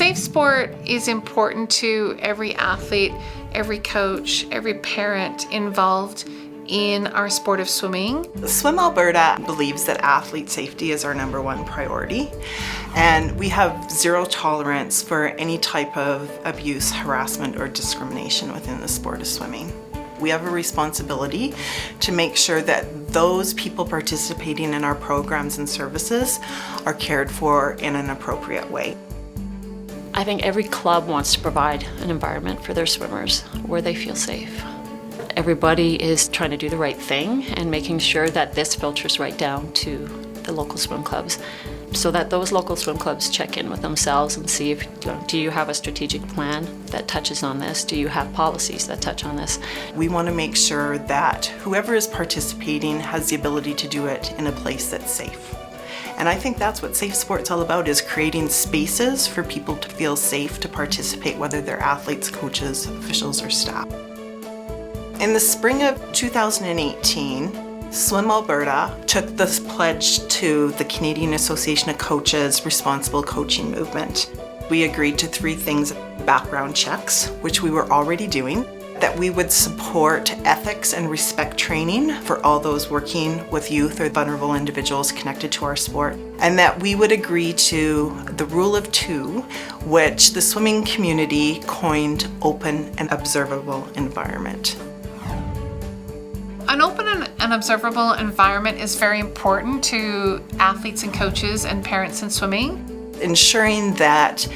Safe sport is important to every athlete, every coach, every parent involved in our sport of swimming. Swim Alberta believes that athlete safety is our #1 priority, and we have zero tolerance for any type of abuse, harassment, or discrimination within the sport of swimming. We have a responsibility to make sure that those people participating in our programs and services are cared for in an appropriate way. I think every club wants to provide an environment for their swimmers where they feel safe. Everybody is trying to do the right thing and making sure that this filters right down to the local swim clubs, so that those local swim clubs check in with themselves and see if, do you have a strategic plan that touches on this? Do you have policies that touch on this? We want to make sure that whoever is participating has the ability to do it in a place that's safe. And I think that's what Safe Sport's all about, is creating spaces for people to feel safe to participate, whether they're athletes, coaches, officials, or staff. In the spring of 2018, Swim Alberta took this pledge to the Canadian Association of Coaches Responsible Coaching Movement. We agreed to 3 things: background checks, which we were already doing, that we would support ethics and respect training for all those working with youth or vulnerable individuals connected to our sport, and that we would agree to the rule of 2, which the swimming community coined open and observable environment. An open and observable environment is very important to athletes and coaches and parents in swimming. Ensuring that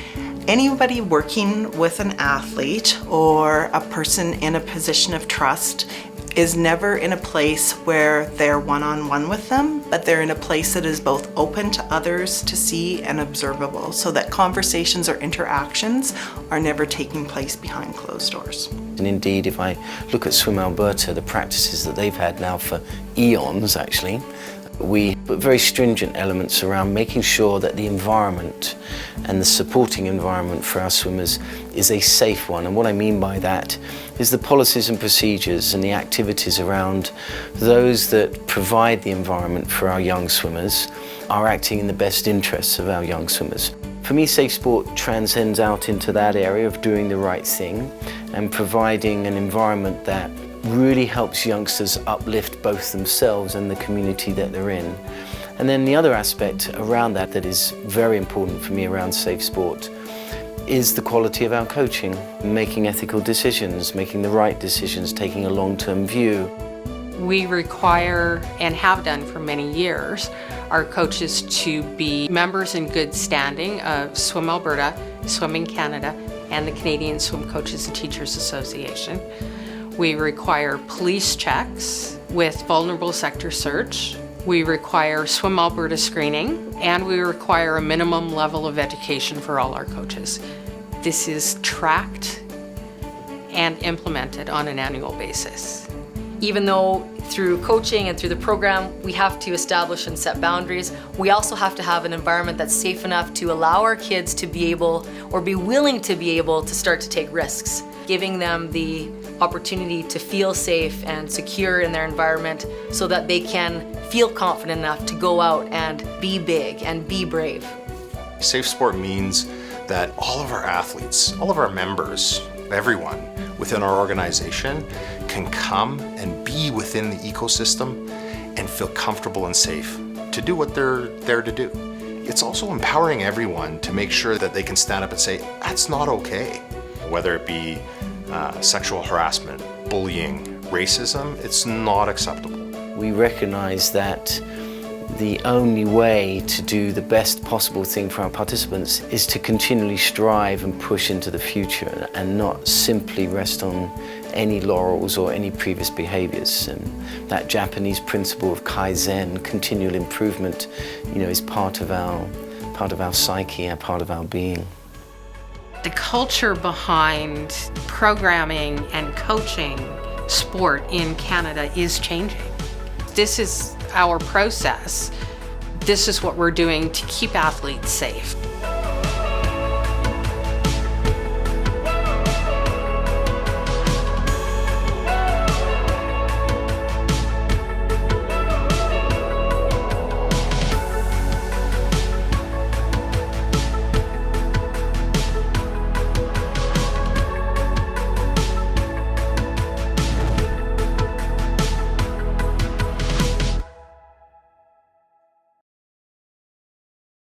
anybody working with an athlete or a person in a position of trust is never in a place where they're one-on-one with them, but they're in a place that is both open to others to see and observable, so that conversations or interactions are never taking place behind closed doors. And indeed, if I look at Swim Alberta, the practices that they've had now for eons actually, we put very stringent elements around making sure that the environment and the supporting environment for our swimmers is a safe one. And what I mean by that is the policies and procedures and the activities around those that provide the environment for our young swimmers are acting in the best interests of our young swimmers. For me, Safe Sport transcends out into that area of doing the right thing and providing an environment that really helps youngsters uplift both themselves and the community that they're in. And then the other aspect around that is very important for me around Safe Sport is the quality of our coaching, making ethical decisions, making the right decisions, taking a long-term view. We require, and have done for many years, our coaches to be members in good standing of Swim Alberta, Swimming Canada, and the Canadian Swim Coaches and Teachers Association. We require police checks with vulnerable sector search. We require Swim Alberta screening, and we require a minimum level of education for all our coaches. This is tracked and implemented on an annual basis. Even though through coaching and through the program we have to establish and set boundaries, we also have to have an environment that's safe enough to allow our kids to be able, or be willing to be able, to start to take risks, giving them the opportunity to feel safe and secure in their environment so that they can feel confident enough to go out and be big and be brave. Safe Sport means that all of our athletes, all of our members, everyone within our organization can come and be within the ecosystem and feel comfortable and safe to do what they're there to do. It's also empowering everyone to make sure that they can stand up and say, that's not okay. Whether it be sexual harassment, bullying, racism, it's not acceptable. We recognize that the only way to do the best possible thing for our participants is to continually strive and push into the future and not simply rest on any laurels or any previous behaviors. And that Japanese principle of Kaizen, continual improvement, is part of our psyche and part of our being. The culture behind programming and coaching sport in Canada is changing. This is our process. This is what we're doing to keep athletes safe.